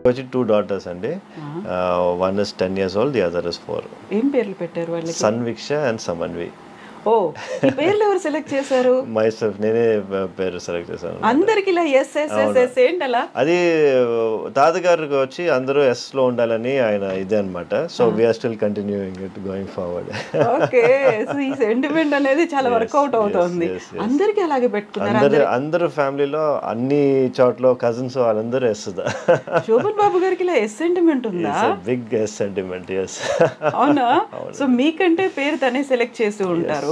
వచ్చి 2 daughters అండి. One is 10 years old, the other is 4. ఏం పేర్లు పెట్టారు వాళ్ళకి? Sanviksha and Samanvi. ఓ, ఈ పేర్లు ఎవరు సెలెక్ట్ చేశారు? మైసెల్ఫ్, నేనే పేరు సెలెక్ట్ చేశాను. అందరికి ఇలా ఎస్ ఎస్ ఎస్ ఎస్ ఏంటి అలా? అది తాతగారికి వచ్చి అందరూ ఎస్ లో ఉండాలని ఆయన ఇదే అనమాట. So we're still continuing it going forward. Okay, so ఈ సెంటిమెంట్ అనేది చాలా వర్కౌట్ అవుతుంది. అందరికి అలాగే పెట్టుకున్నారు. అందరూ ఫ్యామిలీలో అన్ని చోట్ల కజిన్స్ వాళ్ళందరూ ఎస్. శోభన్ బాబు గారికి ఇలా ఎస్ సెంటిమెంట్ ఉందా? Big S sentiment. ఎస్. అవునా? సో మీకంటే పేరు తనే సెలెక్ట్ చేసి ఉంటారు.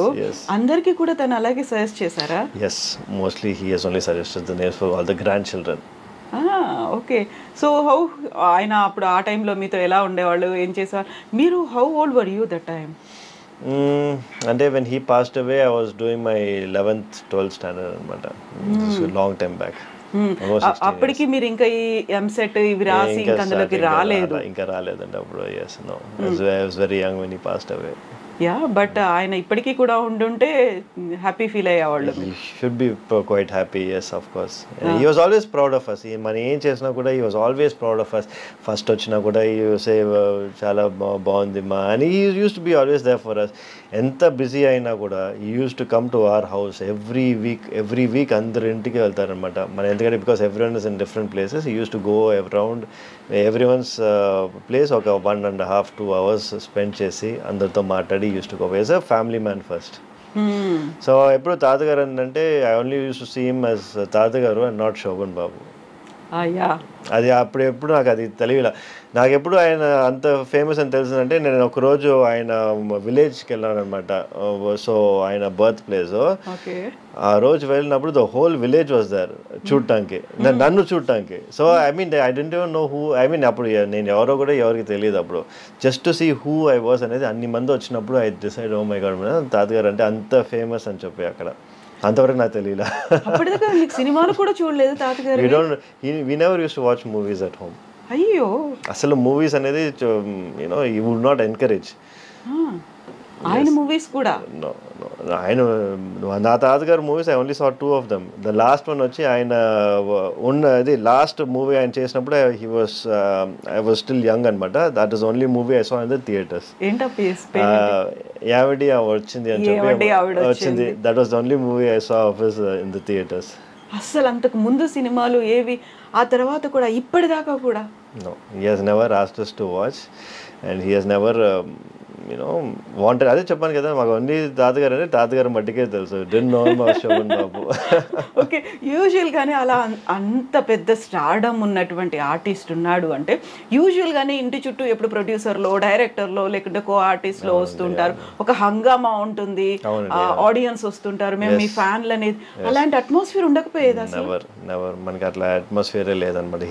అందరికి కూడా తను అలాగే సజెస్ట్ చేశారా? yes, mostly he has only suggested the names for all the grandchildren. Okay. So how ఆయన అప్పుడు ఆ టైంలో మీతో ఎలా ఉండేవాళ్ళు, ఏం చేసేవాళ్ళు? మీరు how old were you that time? అంటే when he passed away I was doing my 11th 12th standard అనమాట. long time back. అప్పటికి మీరు ఇంకా ఈ ఎంసెట్ ఇవి రాసి ఇంకా అందులోకి రాలేదు? ఇంకా రాలేదండి అప్పుడు. yes, no, I was very young when he passed away. Yeah, but ఆయన ఇప్పటికీ కూడా ఉండుంటే హ్యాపీ ఫీల్ అయ్యేవాళ్ళు. He should be quite happy, yes, of course. He was always proud of us. మనం ఏం చేసినా కూడా he was always proud of us. First వచ్చినా కూడా he say చాలా బాగుంది మా అని he used to be always there for us. ఎంత బిజీ అయినా కూడా he used to come to our house every week అందరి ఇంటికి వెళ్తారనమాట. మన ఎందుకంటే because everyone is in different places, he used to go around everyone's place ఒక 1.5-2 hours spend చేసి అందరితో మాట్లాడి used to go as a family man first. So ఎప్పుడు తాతగారు అంటే I only used to see him as తాతగారు and not Shobhan బాబు. అది అప్పుడు ఎప్పుడు నాకు అది తెలియలా. నాకు ఎప్పుడు ఆయన అంత ఫేమస్ అని తెలిసిందంటే నేను ఒకరోజు ఆయన విలేజ్కి వెళ్ళాను అనమాట. సో ఆయన బర్త్ ప్లేస్. ఆ రోజు వెళ్ళినప్పుడు the whole village was there చూడటానికి, నన్ను చూడటానికి. So I mean I don't even know who, I mean అప్పుడు నేను ఎవరో కూడా ఎవరికి తెలియదు అప్పుడు. Just to see who I was అనేది అన్ని మంది వచ్చినప్పుడు I decide oh my God తాతగారు అంటే అంత ఫేమస్ అని చెప్పి అక్కడ. అంతవరకు నాకు తెలియలా. సినిమాలు కూడా చూడలేదు తాతగారు? we never used to watch movies at home. అయ్యో, అసలు మూవీస్ అనేది you would not encourage. ఆయన మూవీస్ కూడా? ఆయన నా తాతగారు movies I only saw 2 of them. The last one వచ్చి ఆయన ఉన్నది లాస్ట్ మూవీ ఆయన చేసినప్పుడు ఐ వాజ్ స్టిల్ యంగ్ అనమాట. That is only movie I saw in the theatres. యావడి వచ్చింది అని చెప్పి వచ్చింది. That was the only movie I saw of his in the theatres. అసలు అంతకు ముందు సినిమాలు ఏవి? ఆ తర్వాత కూడా ఇప్పటిదాకా కూడా? No, he has never asked us to watch and he has never wanted. అదే చెప్పాను కదా, మాకు అన్ని తాతగారు అంటే తాతగారు మట్టికే తెలుసు. Don't know about Shobhan Babu. Okay, యూజువల్గానే అలా అంత పెద్ద స్టార్డమ్ ఉన్నటువంటి ఆర్టిస్ట్ ఉన్నాడు అంటే యూజువల్గానే ఇంటి చుట్టూ ఎప్పుడు ప్రొడ్యూసర్లో, డైరెక్టర్లో, లేకుంటే కో ఆర్టిస్ట్లో వస్తుంటారు. ఒక హంగామా ఉంటుంది, ఆడియన్స్ వస్తుంటారు, మేము మీ ఫ్యాన్లు అనేది. అలాంటి అట్మాస్ఫియర్ ఉండకపోయేది అసలు? నెవర్. మనకి అట్లా అట్మాస్ఫియరే లేదనమాట.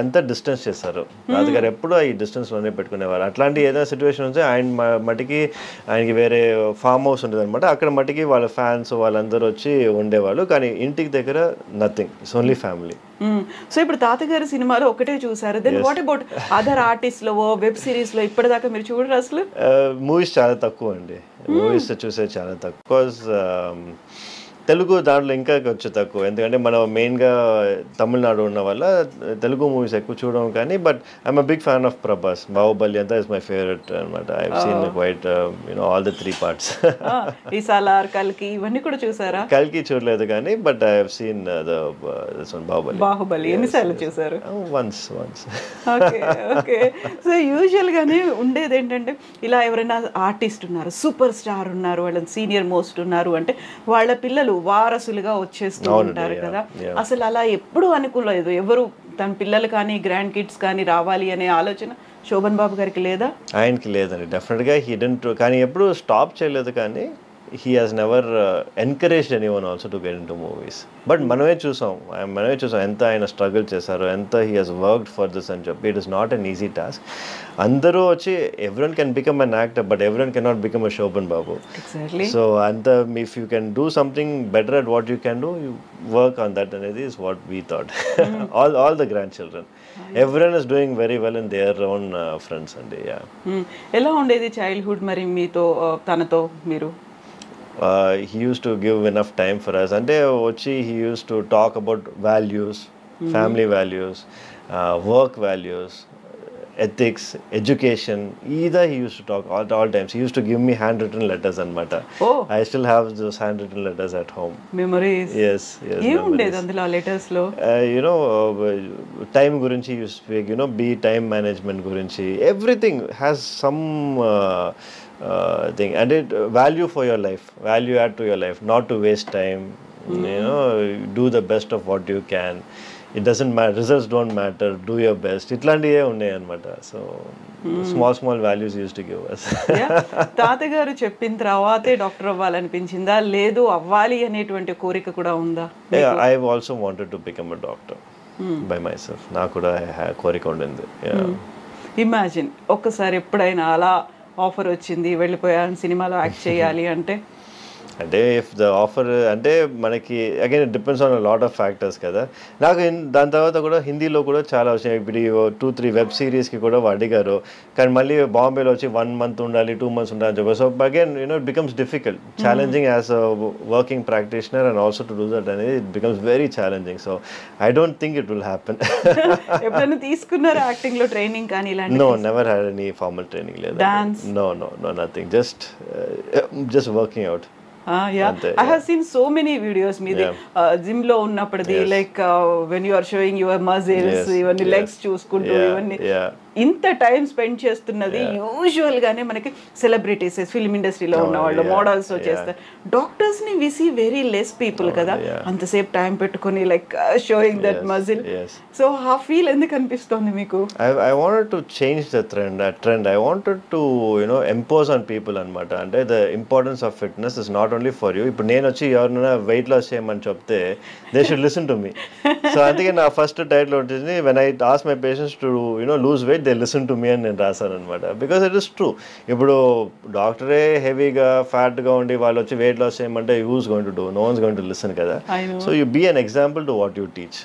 అంతా డిస్టెన్స్ చేస్తారు. తాతగారు ఎప్పుడు ఈ డిస్టెన్స్లోనే పెట్టుకునేవారు. అట్లాంటి ఏదైనా సిచ్యువేషన్ ఆయన మట్టికి ఆయనకి వేరే ఫామ్ హౌస్ ఉంటుంది అనమాట. అక్కడ మట్టికి వాళ్ళ ఫ్యాన్స్ వాళ్ళందరూ వచ్చి ఉండేవాళ్ళు. కానీ ఇంటికి దగ్గర nothing, it's only family. So ఇప్పుడు తాతగారి సినిమాలో ఒకటే చూసారు. Then what about other artist లో, వెబ్ సిరీస్ లో ఇప్పటిదాకా మీరు చూడరు అసలు? మూవీస్ చాలా తక్కువ అండి. మూవీస్ చూసేది చాలా తక్కువ. తెలుగు దాంట్లో ఇంకా కొంచెం తక్కువ. ఎందుకంటే మనం మెయిన్గా తమిళనాడు ఉన్న వల్ల తెలుగు మూవీస్ ఎక్కువ చూడడం. కానీ but I'm a big fan of Prabhas. Baahubali అంతా ఇస్ మై ఫేవరెట్ అనమాట. I have seen quite all the 3 parts. ఈ సాలార్, కల్కి ఇవన్నీ కూడా చూసారా? కల్కి చూడలేదు కానీ but I have seen this one Baahubali. ఎన్నిసార్లు చూసారు? వన్స్. Okay okay. సో యూజువల్గానే ఉండేది ఏంటంటే ఇలా ఎవరైనా ఆర్టిస్ట్ ఉన్నారు, సూపర్ స్టార్ ఉన్నారు, వాళ్ళని సీనియర్ మోస్ట్ ఉన్నారు అంటే వాళ్ళ పిల్లలు వారసులుగా వచ్చేస్తూ ఉంటారు కదా. అసలు అలా ఎప్పుడు అనుకోలేదు ఎవరు తన పిల్లలు కానీ గ్రాండ్ కిడ్స్ కానీ రావాలి అనే ఆలోచన శోభన్ బాబు గారికి లేదా? ఆయనకి లేదండి, డెఫినెట్గా హీ డిడ్ంట్. కానీ ఎప్పుడు స్టాప్ చేయలేదు. కానీ he has never encouraged anyone also to get into movies. But మనమే చూసాం ఎంత ఆయన స్ట్రగుల్ చేశారో, ఎంత he has worked for this అని చెప్పి. It is not an easy task. అందరూ వచ్చి everyone can become an actor, but everyone cannot become a Shobhan Babu. Exactly. So if you can do something better at what you can do, you work on that అనేది is what we thought. all the grandchildren. Everyone is doing very well in their own friends and ఎలా ఉండేది childhood మరి మీతో తనతో మీరు? He used to give enough time for us. అంటే వచ్చి he used to talk about values, family values, work values, ethics, education, either he used to talk at all times. He used to give me handwritten letters anamata. Oh. I still have those handwritten letters at home. Memories. Yes, yes. ఏముండేది అందులో letters లో? Time gurinchi you speak, be time management gurinchi. Everything has some thing, and it value for your life, value add to your life, not to waste time. Do the best of what you can. It doesn't matter, results don't matter, do your best. ఇట్లాంటివే ఉన్నాయి అనమాట. So small values use to give us. తాతగారు చెప్పిన తర్వాతే doctor అవ్వాలనిపించిందా, లేదు అవ్వాలి అనేటువంటి కోరిక కూడా ఉందా? I also wanted to become a doctor by myself. నాకు కూడా కోరిక ఉండింది. ఇమాజిన్ ఒక్కసారి ఎప్పుడైనా అలా ఆఫర్ వచ్చింది, వెళ్ళిపోయాను సినిమాలో యాక్ట్ చేయాలి అంటే? అంటే ఇఫ్ ద ఆఫర్ అంటే మనకి again it depends on lot of factors కదా. నాకు దాని తర్వాత కూడా హిందీలో కూడా చాలా వచ్చినాయి. ఇప్పుడు 2-3 వెబ్ సిరీస్కి కూడా అడిగారు, కానీ మళ్ళీ బాంబేలో వచ్చి 1 month ఉండాలి, 2 months ఉండాలి అని చెప్పి. So again it becomes difficult, challenging as a working practitioner and also to do that అనేది it becomes very challenging. So I don't think it will happen. ఎప్పుడైనా తీసుకున్నారా యాక్టింగ్ లో ట్రైనింగ్ కానీ ఇలాంటి? No, never had any formal training లేదు. Dance? No nothing, just working out. I have seen so many videos మీది gym లో ఉన్నప్పటిది, like when you are showing your muscles, ఇవన్నీ లెగ్స్ చూసుకుంటూ ఇవన్నీ ఇంత టైం స్పెండ్ చేస్తున్నది యూజువల్ గానే మనకి సెలబ్రిటీస్, ఫిల్మ్ ఇండస్ట్రీలో ఉన్న వాళ్ళు, మోడల్స్ చేస్తారు. డాక్టర్స్ ని we see very less people కదా అంతసేపు టైం పెట్టుకొని like showing that muscle. So ఆ ఫీల్ ఎందుకు అనిపిస్తుంది మీకు? I wanted to change that trend. I wanted to impose on people అనమాట. అంటే the importance of fitness is not only for you. ఇప్పుడు నేను వచ్చి ఎవరైనా వెయిట్ లాస్ చేయమని చెప్తే they should listen to me. So అందుకే నా ఫస్ట్ టైటిల్ ఉంటుంది, when I ask my patients to lose weight, they listen to me అని నేను రాశాను అనమాట. Because it is true. ఇప్పుడు డాక్టరే హెవీగా ఫ్యాట్గా ఉండి వాళ్ళు వచ్చి వెయిట్ లాస్ చేయమంటే who's going to do? No one's going to listen కదా. So you be an example to what you teach.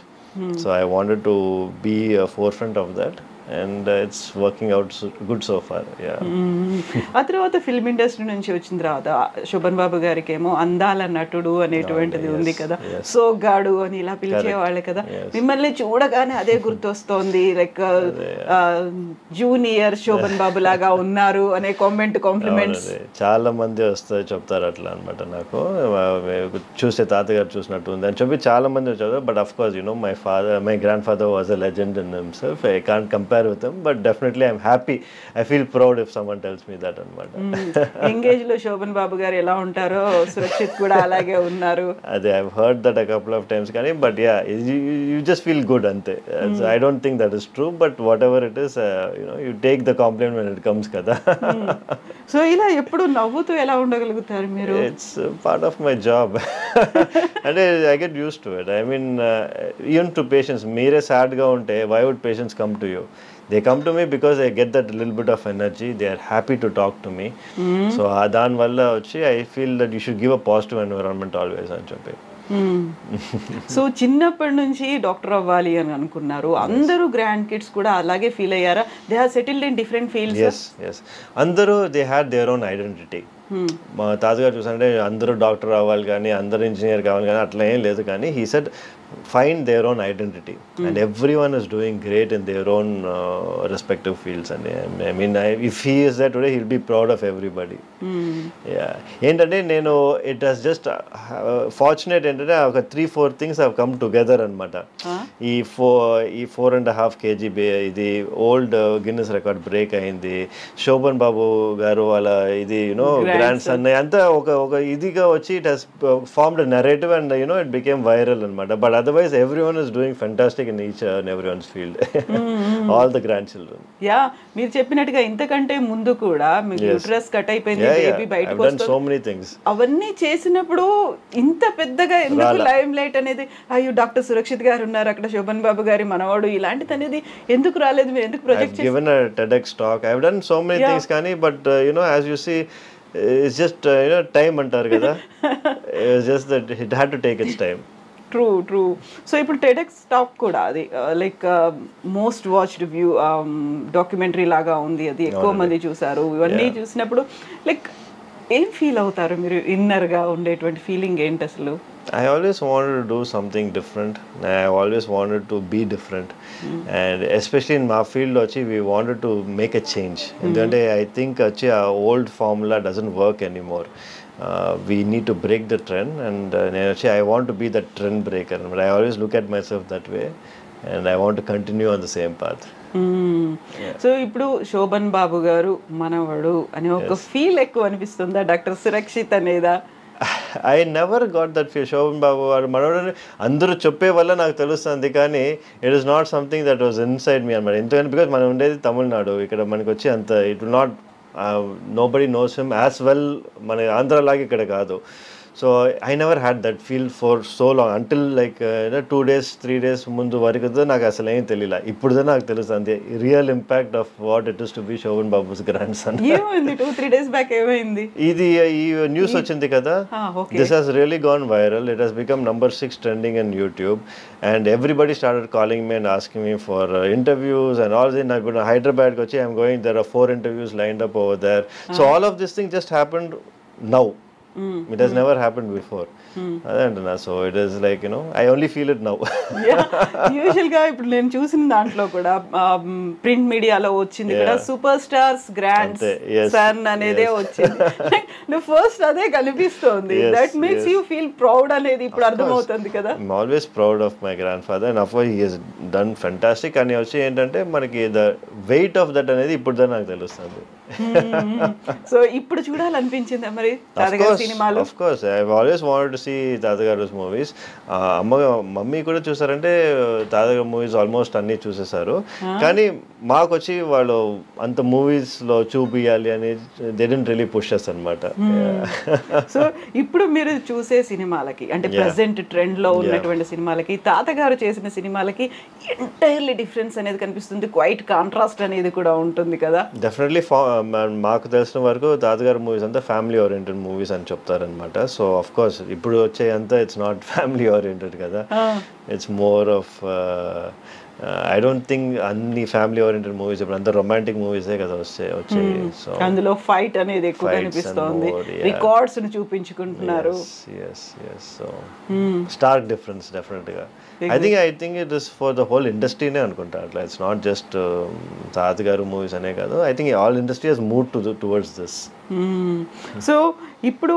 So I wanted to be a forefront of that. And it's working out good so far. ఆ తర్వాత film industry నుంచి వచ్చిన తర్వాత శోభన్ బాబు గారికి ఏమో అందాల నటుడు అనేటువంటిది ఉంది కదా, సోగ్గాడు అని ఇలా పిలిచేవాళ్ళు కదా. మిమ్మల్ని చూడగానే అదే గుర్తొస్తోంది, లైక్ జూనియర్ శోభన్ బాబు లాగా ఉన్నారు అనే కాంప్లిమెంట్స్ చాలా మంది వస్తారు, చెప్తారు అట్లా అనమాట. నాకు చూస్తే తాతగారు చూసినట్టు ఉంది అని చెప్పి చాలా మంది వచ్చారు. But of course my grandfather was a legend in himself. I can't compare with him, but definitely I'm happy. I feel proud if someone tells me that anamata. Engage lo Shobhan Babu garu ela untaro, Surakshit kuda alage unnaru. I've heard that a couple of times kani, but yeah, you just feel good ante. I don't think that is true, but whatever it is, you take the compliment when it comes kada. So ila eppudu navvutu ela undagalugutaru meeru? It's part of my job. And I get used to it. I mean, even to patients, mere sad ga unte, why would patients come to you? They come to me because they get that little bit of energy. They are happy to talk to me. So dan valla vachi I feel that you should give a positive environment always అని చెప్పి. So చిన్నప్పటి నుంచి doctor అవ్వాలి అని అనుకున్నారు. అందరూ grand kids కూడా అలాగే ఫీల్ అయ్యారా? They have settled in different fields. yes అందరూ they had their own identity. మా తాతగారు చూసారంటే అందరూ డాక్టర్ అవ్వాలి కానీ అందరూ ఇంజనీర్ కావాలి కానీ అట్లా ఏం లేదు. కానీ he said find their own identity and everyone is doing great in their own respective fields. And I mean, if he is there today, he'll be proud of everybody. ఏంటంటే నేను it has just fortunate ఏంటంటే ఒక 3-4 things have come together అనమాట. ఈ 4.5 kg ఇది old Guinness record break అయింది. శోభన్ బాబు గారు వాళ్ళ ఇది గ్రాండ్ సన్ అంతా ఒక ఇదిగా వచ్చి it has formed narrative and it became viral అనమాట. But otherwise everyone is doing fantastic in each and everyone's field. All the grandchildren. మీరు చెప్పినట్టుగా ఇంతకంటే ముందు కూడా మీకు యూట్రస్ కట్ అయిపోయింది, బేబీ బయటకు వస్తుంది, so many things. అవన్నీ చేసినప్పుడు ఇంత పెద్దగా ఎందుకు లైమ్ లైట్ అనేది, అయ్యో డాక్టర్ సురక్షిత్ గారు ఉన్నారు అక్కడ, శోభన్ బాబు గారి మనవాడు, ఇలాంటిది అనేది ఎందుకు రాలేదు? మీరు ఎందుకు ప్రొజెక్ట్ చేశారు? I've given a TEDx talk. I've done so many things కానీ, but as you see, it's just time అంటారు కదా. It's just that it had to take its time. True. So ఇప్పుడు టెడెక్స్ టాక్ కూడా అది like most watched view documentary లాగా ఉంది, అది ఎక్కువ మంది చూసారు. ఇవన్నీ చూసినప్పుడు లైక్ ఏం ఫీల్ అవుతారు మీరు? ఇన్నర్గా ఉండేటువంటి ఫీలింగ్ ఏంటి అసలు? I always wanted to do something different. I always wanted to be different. And especially in my field, we wanted to make a change. And I think our old formula doesn't work anymore. We need to break the trend, and I want to be the trend breaker. But I always look at myself that way, and I want to continue on the same path. So ఇప్పుడు శోభన్ బాబు గారు మనవడు అనే ఒక feel ఎక్కువ అనిపిస్తుందా doctor Surakshit అనేదా? I never got that feel. Shobhan Babu garu మనోడు అందరూ చెప్పే వల్ల నాకు తెలుస్తుంది, కానీ it is not something that was inside me అనమాట. ఎందుకంటే బికాజ్ మనం ఉండేది తమిళనాడు, ఇక్కడ మనకి వచ్చి అంత it will not nobody knows him as well, మన ఆంధ్రలాగా ఇక్కడ కాదు. So I never had that feel for so long until like 2 days 3 days ముందు వరకు నాకు అసలు ఏం తెలియలే. ఇప్పుడు నాకు తెలుస్తుంది real impact of what it is to be Shobhan Babu's grandson. ఏమైంది 2-3 days బ్యాక్ ఏమైంది? ఇది ఈ న్యూస్ వచ్చింది కదా, this has really gone viral. It has become number 6 trending in YouTube, and everybody started calling me and asking me for interviews and all this. ఇప్పుడు హైదరాబాద్కి వచ్చి I'm going, there are 4 interviews lined up over there. So all of this thing just happened now. It has never happened before. So it is like, I only feel it now. Usual గా ఇప్పుడు నేను చూసిన దాంట్లో కూడా print మీడియాలో వచ్చింది కూడా super stars grand son అనేదే వచ్చింది. ఫస్ట్ అదే కనిపిస్తోంది. That makes you feel proud అనేది ఇప్పుడు అర్థమవుతుంది కదా. I'm always proud of my grandfather, and of course he has done fantastic. అని వచ్చి ఏంటంటే మనకి the weight of that అనేది ఇప్పుడు నాకు తెలుస్తుంది. సో ఇప్పుడు చూడాలనిపించిందా మరి తాతగారి సినిమాలు? Of course, I've always wanted to see తాతగారు మూవీస్. మమ్మీ కూడా చూసారంటే తాతగారు మూవీస్ ఆల్మోస్ట్ అన్ని చూసేసారు, కానీ మాకు వచ్చి వాళ్ళు అంత మూవీస్ లో చూపియాలి అని they didn't really push us అన్నమాట. సో ఇప్పుడు మీరు చూసే సినిమాలకి అంటే ప్రెసెంట్ ట్రెండ్ లో ఉన్నటువంటి సినిమాలకి తాతగారు చేసిన సినిమాలకి ఎంటైర్లీ డిఫరెన్స్ అనేది కనిపిస్తుంది. క్వైట్ కాంట్రాస్ట్ అనేది కూడా ఉంటుంది కదా. డెఫినెట్లీ మాకు తెలిసిన వరకు తాతగారు మూవీస్ అంతా ఫ్యామిలీ ఓరియంటెడ్ మూవీస్ అని చెప్తారనమాట. సో ఆఫ్ కోర్స్ ఇప్పుడు వచ్చే అంతా ఇట్స్ నాట్ ఫ్యామిలీ ఓరియంటెడ్ కదా, it's more of I don't think అన్ని ఫ్యామిలీ ఓరియంటెడ్ మూవీస్ ఇప్పుడు అంతా రొమాంటిక్ మూవీసే కదా వచ్చాయి. సో అందులో ఫైట్ అనేది ఎక్కువ కనిపిస్తుంది, రికార్డ్స్ ని చూపించుకుంటున్నారు. సో స్టార్క్ డిఫరెన్స్ డెఫినెట్ గా. I think it is for the whole industry ne anukunta. It's not just తాతగారు మూవీస్ అనే కాదు. I think all industry has moved towards this. So ఇప్పుడు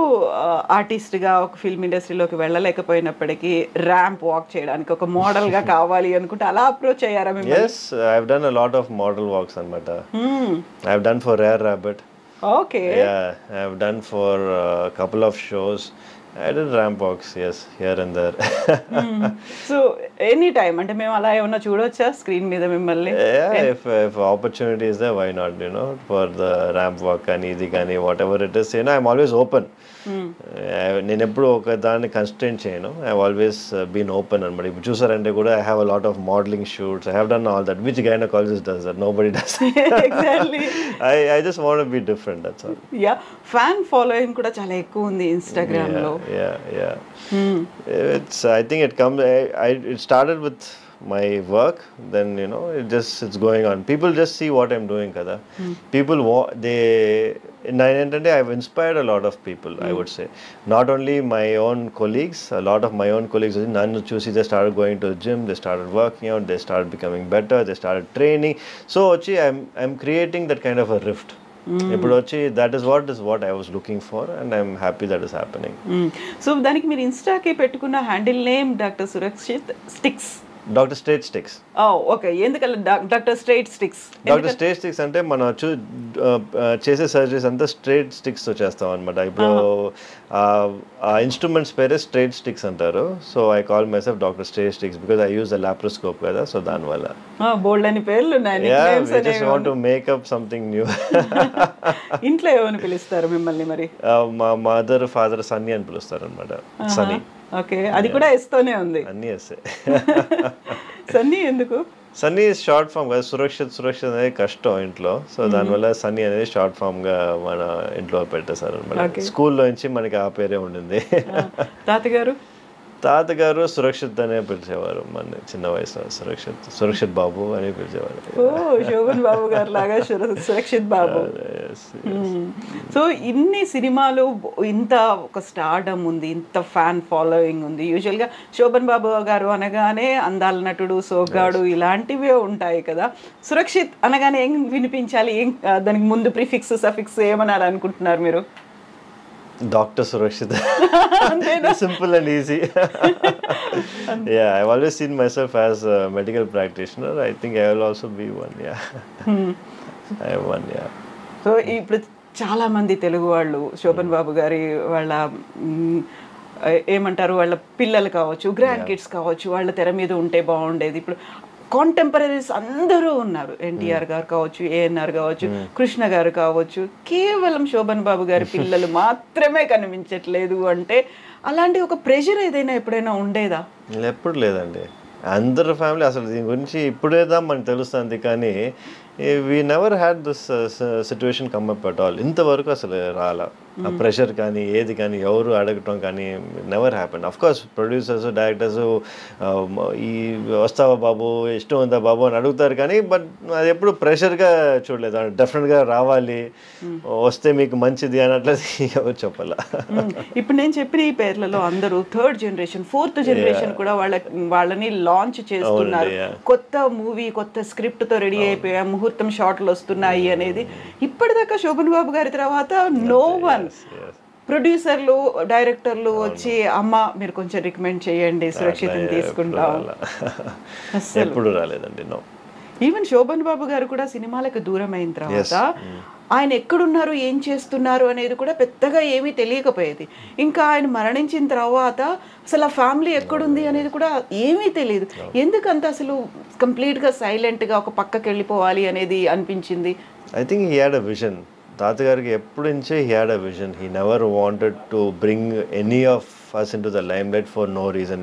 ఆర్టిస్ట్ గా ఒక ఫిల్మ్ ఇండస్ట్రీలోకి వెళ్ళలేకపోయినప్పటికీ ర్యాంప్ వాక్ చేయడానికి ఒక మోడల్ గా కావాలి అనుకుంటే అలా అప్రోచ్ అయ్యారా మీరు? Yes, I have done a lot of model walks అన్నమాట. I have done for Rare Rabbit. Okay. Yeah, I have done for a couple of shows. I did ramp walks, yes, here and there. So any time అంటే మేము అలా ఏమన్నా చూడొచ్చా screen మీద మిమ్మల్ని? Yeah, if opportunity is there, why not, for the ramp walk and ఇది కానీ whatever it is, I'm always open. నేను ఎప్పుడు ఒక దాన్ని కన్స్టెంట్ చేయను. ఐ ఆల్వేస్ బీన్ ఓపెన్ అనమాట. ఇప్పుడు చూసారంటే కూడా I have a lot of modelling shoots. I have done all that which gynaecologist does that, nobody does. Exactly. I just want to be different, that's all. Yeah, fan following కూడా చాలా ఎక్కువ ఉంది Instagram లో. Yeah. It's I think it comes it started with my work, then it's going on. People just see what I'm doing kada. People I've inspired a lot of people, I would say. Not only my own colleagues, a lot of my own colleagues nannu chusi they started going to the gym, they started working out, they started becoming better, they started training. So I'm creating that kind of a rift. ఇప్పుడు వచ్చి that is what I was looking for, and I'm happy that is happening. సో దానికి మీరు ఇన్స్టాకి పెట్టుకున్న handle name doctor Surakshit sticks. Doctor straight sticks. Okay, ఎందుకలా doctor straight sticks? Doctor straight sticks అంటే మనం చేసే సర్జరీస్ అంతా స్ట్రైట్ స్టిక్స్ తో చేస్తాం అనమాట. ఇప్పుడు ఆ ఇన్స్ట్రుమెంట్స్ పేరే స్ట్రైట్ స్టిక్స్ అంటారు. So I call my self doctor straight sticks because I use the laparoscope కదా. సో దానివల్ల బోల్డ్ అని పేర్లు ఉన్నాయి. I just want to make up something new. ఇంట్లో ఏమని పిలుస్తారు మిమ్మల్ని మరి? మా మదర్ ఫాదర్ సన్నీ అని పిలుస్తారు అనమాట. సన్నీ. ఓకే, అది కూడా ఎస్తోనే ఉంది. అన్నీ ఎస్సే. సన్నీ ఎందుకు? సన్నీ షార్ట్ ఫామ్ కదా. సురక్షిత్ అనేది కష్టం ఇంట్లో. సో దానివల్ల సన్నీ అనేది షార్ట్ ఫామ్ గా మన ఇంట్లో పెట్టేశారు అనమాట. స్కూల్లో నుంచి మనకి ఆ పేరే ఉండింది. తాతగారు? తాతగారు సురక్షిత్ అనే పిలిచేవారు మన చిన్న వయసులో. సురక్షిత్ బాబు అని పిలిచేవారు. శోభన్ బాబు గారు లాగా సురక్షిత్ బాబు. సో ఇన్ని సినిమాలు, ఇంత ఒక స్టార్డమ్ ఉంది, ఇంత ఫ్యాన్ ఫాలోయింగ్ ఉంది. యూజువల్గా శోభన్ బాబు గారు అనగానే అందాల నటుడు, సోగ్గాడు ఇలాంటివే ఉంటాయి కదా. సురక్షిత్ అనగానే ఏం వినిపించాలి, ఏం దానికి ముందు ప్రిఫిక్స్ సఫిక్స్ ఏమనాలి అనుకుంటున్నారు మీరు? Dr. Surakshit. Simple and easy. Yeah, I've always seen myself as a medical practitioner. I think I will also be one. Yeah. I am one. Yeah. So ఇప్పుడు చాలా మంది తెలుగు వాళ్ళు శోభన్ బాబు గారి వాళ్ళ ఏమంటారు, వాళ్ళ పిల్లలు కావచ్చు, గ్రాండ్ కిడ్స్ కావచ్చు, వాళ్ళ తెర మీద ఉంటే బాగుండేది. ఇప్పుడు కాంటెంపరీస్ అందరూ ఉన్నారు. ఎన్టీఆర్ గారు కావచ్చు, ఏఎన్ఆర్ కావచ్చు, కృష్ణ గారు కావచ్చు. కేవలం శోభన్ బాబు గారి పిల్లలు మాత్రమే కనిపించట్లేదు అంటే అలాంటి ఒక ప్రెషర్ ఏదైనా ఎప్పుడైనా ఉండేదా? ఎప్పుడు లేదండి. అందరు ఫ్యామిలీ అసలు దీని గురించి ఇప్పుడేదా మనకు తెలుస్తుంది, కానీ we never had this situation come up at all. ఇంతవరకు అసలు రాలా ఆ ప్రెషర్ కానీ ఏది కానీ ఎవరు అడగటం కానీ never happen. Of course producers, directors ఈ వస్తావా బాబు, ఇష్టం ఉందా బాబు అని అడుగుతారు, కానీ బట్ అది ఎప్పుడు ప్రెషర్గా చూడలేదు. డెఫినెట్గా రావాలి, వస్తే మీకు మంచిది అన్నట్లది ఎవరు చెప్పాల. ఇప్పుడు నేను చెప్పిన ఈ పేర్లలో అందరూ థర్డ్ జనరేషన్, ఫోర్త్ జనరేషన్ కూడా వాళ్ళని లాంచ్ చేస్తున్నారు. కొత్త మూవీ, కొత్త స్క్రిప్ట్తో రెడీ అయిపోయా, ముహూర్తం షాట్లు వస్తున్నాయి అనేది. ఇప్పటిదాకా శోభన్ బాబు గారి తర్వాత నో వన్ ప్రొడ్యూసర్లు, డైరెక్టర్లు వచ్చి అమ్మ మీరు కొంచెం రికమెండ్ చేయండి, సురక్షితం తీసుకుంటాం, ఎప్పుడు రాలేదండి. నో. ఈవెన్ శోభన్ బాబు గారు కూడా సినిమాలకు దూరం అయిన తర్వాత ఆయన ఎక్కడున్నారు, ఏం చేస్తున్నారు అనేది కూడా పెద్దగా ఏమీ తెలియకపోయేది. ఇంకా ఆయన మరణించిన తర్వాత అసలు ఆ ఫ్యామిలీ ఎక్కడుంది అనేది కూడా ఏమీ తెలియదు. ఎందుకంత అసలు కంప్లీట్గా సైలెంట్గా ఒక పక్కకి వెళ్ళిపోవాలి అనేది అనిపించింది? I think he had a vision. తాతగారికి ఎప్పటి నుంచే he had a vision. He never wanted to bring any of us into the limelight for no reason.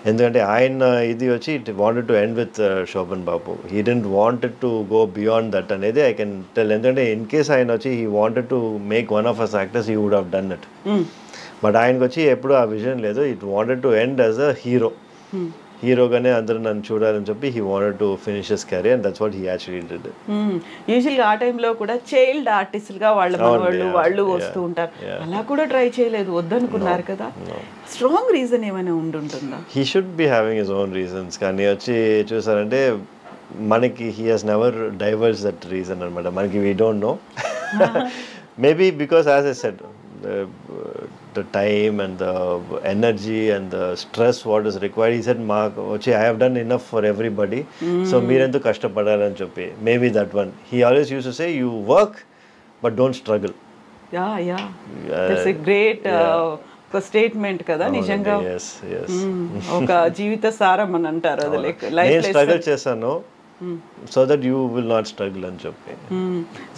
ఎందుకంటే ఆయన ఇది వచ్చి it wanted to end with Shobhan Babu. He didn't wanted to go beyond that అనేది I can tell. ఎందుకంటే in case ఆయన వచ్చి he wanted to make one of us actors, he would have done it. But ఆయనకు వచ్చి ఎప్పుడు ఆ vision లేదు. It wanted to end as a hero. హీరోగానే అందరూ నన్ను చూడాలని చెప్పి he wanted to finish his career and that's what he actually did. యూజువల్గా ఆ టైంలో కూడా చైల్డ్ ఆర్టిస్ట్లుగా వాళ్ళు వస్తూ ఉంటారు. అలా కూడా ట్రై చేయలేదు, వద్దనుకున్నారు కదా. స్ట్రాంగ్ రీజన్ ఏమైనా ఉంటుందా? He should be having his own reasons. కానీ వచ్చి చూసారంటే మనకి he has never divorce that reason అనమాట. మనకి we don't know. Maybe because as I said, the time and the energy and the stress what is required. He said I have done enough for everybody, so meerendu kashtapadalani cheppi. Maybe that one. He always used to say, you work but don't struggle. Yeah that's a great statement కదా. నిజంగా ఒక జీవిత సారం అని అంటారు. అది like నేను struggle చేశాను so that you will not struggle అని చెప్పి.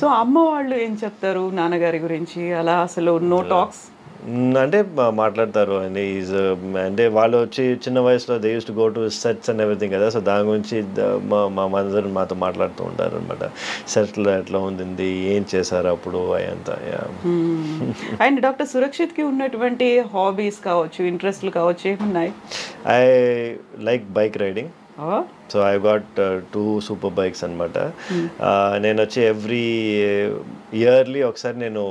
సో అమ్మ వాళ్ళు ఏం చెప్తారు నాన్నగారి గురించి? అలా అసలు నో టాక్స్ అంటే మాట్లాడతారు అండి. అంటే వాళ్ళు వచ్చి చిన్న వయసులో they use to go to sets and everything కదా. సో దాని గురించి మా మదర్ మాతో మాట్లాడుతూ ఉంటారు అనమాట. సెట్లో ఎట్లా ఉంది, ఏం చేశారు అప్పుడు అయంతా. అండ్ డాక్టర్ సురక్షిత్కి ఉన్నటువంటి హాబీస్ కావచ్చు, ఇంట్రెస్ట్లు కావచ్చు, ఏమున్నాయి? I like bike riding. So I got 2 super bikes అనమాట. నేను వచ్చి ఎవ్రీ ఇయర్లీ ఒకసారి నేను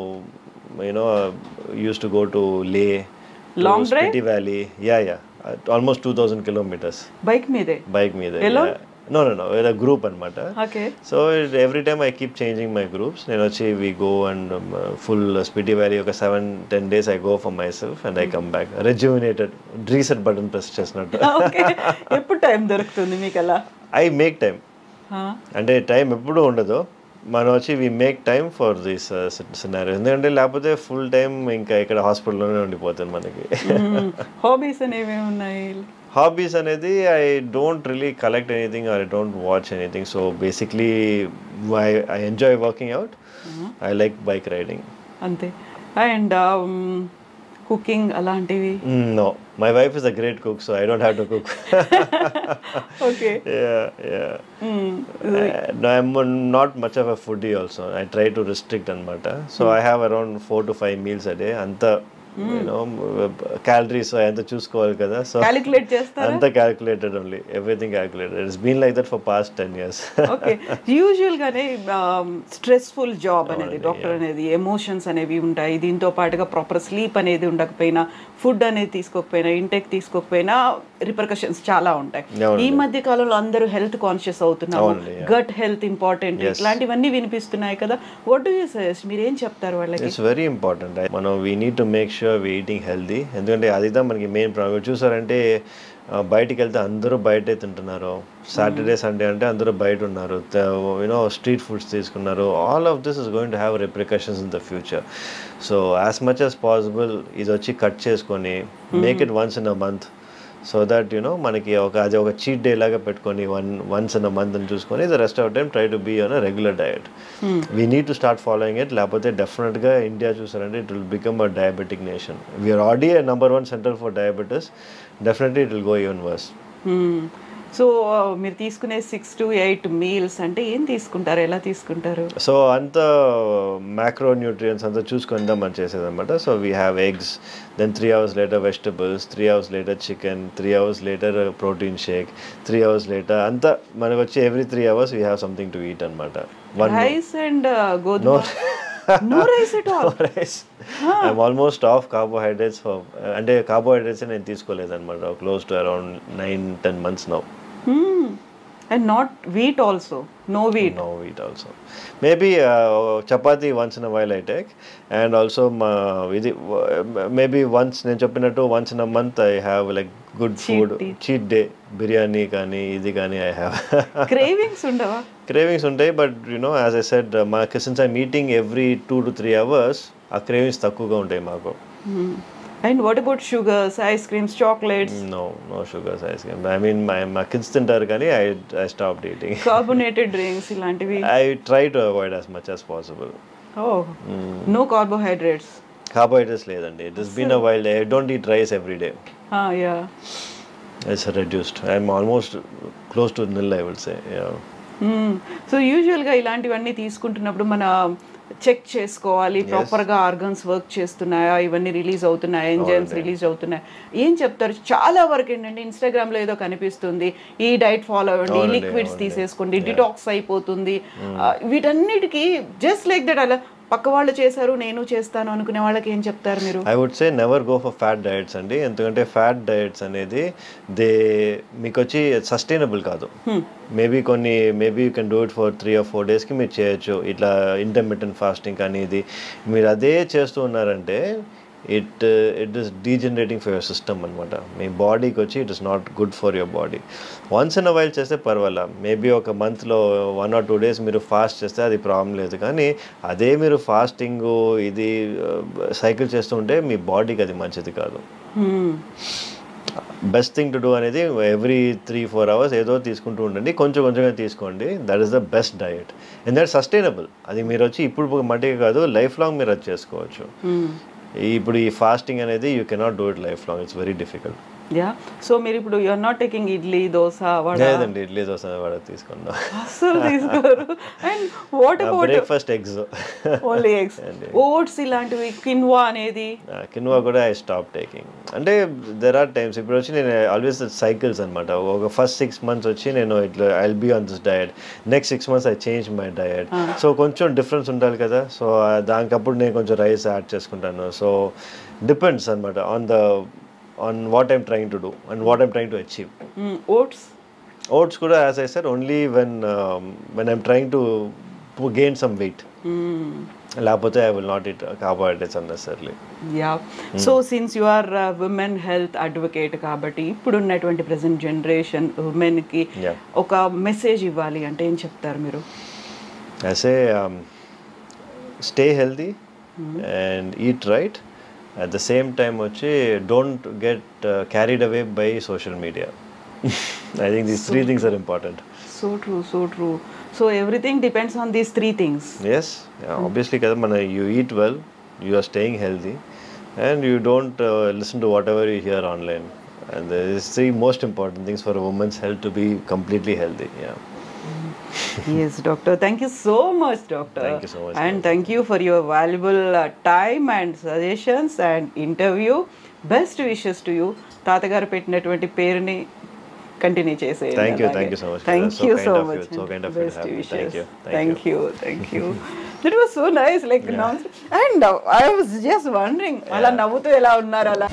used to go to Leh, long drive, Spiti Valley. Yeah, almost 2000 kilometers. Bike meede? Alone? Yeah. No, with a group anamata. Okay. So every time I keep changing my groups. We go and full Spiti Valley oka 7-10 days I go for myself and I come back rejuvenated. Reset button press chesnattu. Okay. Eppudu time doruktundi meekala? I make time. Ante time eppudu undadu. మనం వచ్చి we make time for this scenario. ఎందుకంటే లేకపోతే full time ఇంకా ఇక్కడ హాస్పిటల్లోనే ఉండిపోతుంది మనకి. Hobbies అనేవి ఉన్నాయి? హాబీస్ అనేది I don't really collect anything or I don't watch anything. So basically I enjoy working out. I like bike riding అంతే. అండ్ కుకింగ్ అలాంటివి? No, my wife is a great cook, so I don't have to cook. Okay. Yeah. No, I'm not much of a foodie also. I try to restrict anamata. So I have around 4 to 5 meals a day. Anta you know calories అంతా చూసుకోవాలి కదా, so calculate చేస్తారా? అంతా calculated only, everything calculated. It's been like that for past 10 years. Okay. యూజువల్గానే stressful job అనేది, doctor అనేది, emotions అనేవి ఉంటాయి. దీంతో పాటుగా ప్రాపర్ స్లీప్ అనేది ఉండకపోయినా, ఫుడ్ అనేది తీసుకోకపోయినా, ఇంటెక్ తీసుకోకపోయినా రిపర్కషన్స్ చాలా ఉంటాయి. ఈ మధ్య కాలంలో అందరూ హెల్త్ కాన్షియస్ అవుతున్నారు, గట్ హెల్త్ ఇంపార్టెంట్, ఇట్లాంటివన్నీ వినిపిస్తున్నాయి కదా. What do you suggest? మీరు ఏం చెప్తారు వాళ్ళకి? It's very important. మనం we need to make sure we eating healthy. ఎందుకంటే అదిదా మనకి మెయిన్ ప్రాబ్లం. చూసారంటే బయటికి వెళ్తే అందరూ బయటే తింటున్నారు. సాటర్డే సండే అంటే అందరూ బయట ఉన్నారు, యూనో స్ట్రీట్ ఫుడ్స్ తీసుకున్నారు. All of this is going to have repercussions in the future. So as much as possible ఇది వచ్చి కట్ చేసుకొని make it once in a month, so that you know మనకి అది ఒక చీట్ డే లాగా పెట్టుకొని once in a month అని చూసుకొని the rest of time try to be on a regular diet. We need to start following it. లేకపోతే డెఫినెట్గా India చూసారంటే it will become a diabetic nation. We're already number 1 centre for diabetes. Definitely it will go even worse. So మీరు తీసుకునే 6 to 8 meals అంటే ఏం తీసుకుంటారు, ఎలా తీసుకుంటారు? సో అంత మ్యాక్రో న్యూట్రియంట్స్ అంతా చూసుకుందాం మనం చేసేదన్నమాట. So we have eggs, then 3 hours later vegetables, 3 hours later chicken, 3 hours later protein shake, 3 hours later అంతా మనకు వచ్చి every 3 hours we have something to eat అన్నమాట. రైస్ అండ్ గోధుమ? No rice at all? No rice. I'm almost off carbohydrates for అంటే carbohydrates నేను తీసుకోలేదన్నమాట close to around 9-10 months now. And not wheat also? No wheat? No wheat also. Maybe chapati once in a while I take, and also maybe once నేను చెప్పినట్టు once in a month I have like good food, cheat day, biryani కానీ ఇది కానీ I have. Cravings ఉండవా? Cravings ఉంటాయి, but you know as I said since I'm eating every 2 to 3 hours ఆ cravings తక్కువగా ఉంటాయి మాకు. And what about sugars, ice creams, chocolates? No sugars, ice cream. I mean my kids తింటారు కానీ I stopped eating. Carbonated drinks ఇలాంటివి? I try to avoid as much as possible. Oh, no carbohydrates? Carbohydrates లేదండి. It has been a while. I don't eat rice every day. Yeah. It's reduced. I'm almost close to nil, I would say. Yeah. So యూజువల్గా ఇలాంటివన్నీ తీసుకుంటున్నప్పుడు మన check చేసుకోవాలి, ప్రాపర్గా organs work చేస్తున్నాయా, ఇవన్నీ release అవుతున్నాయా, enzymes release అవుతున్నాయా, ఏం చెప్తారు? చాలా వరకు ఏంటంటే ఇన్స్టాగ్రామ్లో ఏదో కనిపిస్తుంది, ఈ డైట్ ఫాలో అవ్వండి, ఈ లిక్విడ్స్ తీసేసుకోండి, డిటాక్స్ అయిపోతుంది, వీటన్నిటికీ జస్ట్ లైక్ దట్ అలా పక్క వాళ్ళు చేశారు నేను చేస్తాను అనుకునే వాళ్ళకి ఏం చెప్తారు మీరు? I would say never go for fat diets అండి. ఎందుకంటే ఫ్యాట్ డయట్స్ అనేది మీకు వచ్చి సస్టైనబుల్ కాదు. Maybe you can do it for 3 or 4 daysకి మీరు చేయొచ్చు. ఇట్లా ఇంటర్మిటెంట్ ఫాస్టింగ్ అనేది మీరు అదే చేస్తూ ఉన్నారంటే it is degenerating for your system అనమాట. మీ బాడీకి వచ్చి it is not good for your body. Once in a while చేస్తే పర్వాలా, మేబీ ఒక మంత్లో 1 or 2 days మీరు ఫాస్ట్ చేస్తే అది ప్రాబ్లం లేదు. కానీ అదే మీరు ఫాస్టింగ్ ఇది సైకిల్ చేస్తూ ఉంటే మీ బాడీకి అది మంచిది కాదు. బెస్ట్ థింగ్ టు డూ అనేది ఎవ్రీ 3-4 hours ఏదో తీసుకుంటూ ఉండండి, కొంచెంగా తీసుకోండి. That is the best diet and that sustainable. అది మీరు వచ్చి ఇప్పుడు మట్టిగా కాదు, లైఫ్ లాంగ్ మీరు అది చేసుకోవచ్చు. ఇప్పుడు ఈ ఫాస్టింగ్ అనేది you cannot do it lifelong, it's very difficult. Yeah. So మీరు ఇప్పుడు you are not taking idli dosa vada? లేదండి, ఇడ్లీ దోస వడ తీసుకున్నా అసలు తీసుకోరు. And what about breakfast? Eggs, only eggs. Oats ఇలాంటివి, కిన్వా అనేది? కిన్వా కూడా ఐ స్టాప్ టేకింగ్. అంటే దెర్ ఆర్ టైమ్స్ ఇప్పుడు వచ్చి నేను ఆల్వేస్ సైకిల్స్ అనమాట. ఒక ఫస్ట్ 6 months వచ్చి నేను ఇట్లా I will be on this diet, next 6 months I change my diet. So కొంచెం డిఫరెన్స్ ఉండాలి కదా. సో దానికప్పుడు నేను కొంచెం రైస్ యాడ్ చేసుకుంటాను. సో డిపెండ్స్ అనమాట on what I'm trying to do and what I'm trying to achieve. Oats kuda, as I said, only when I'm trying to gain some weight. Lapothe I will not eat carbohydrates unnecessarily. Yeah. So since you are a women health advocate kabatti ippudu unnatuvanti present generation women ki oka message ivvali ante em cheptaru meeru? I say stay healthy and eat right. At the same time don't get carried away by social media. I think these 3 things are important. So true. So everything depends on these 3 things. Yes, obviously kada you eat well, you are staying healthy, and you don't listen to whatever you hear online. And these 3 most important things for a woman's health to be completely healthy. Yeah. Yes, doctor. Thank you so much, doctor. Thank you so much, And thank you for your valuable time and suggestions and interview. Best wishes to you. తాతగారు పెట్టినటువంటి పేరుని continue చేసేయండి. Thank you so much. Thank you so much. So kind of you to Best have me. wishes. Thank you. Thank you. That was so nice. Like, and I was just wondering, అలా నవ్వుతూ ఎలా ఉన్నారు అలా.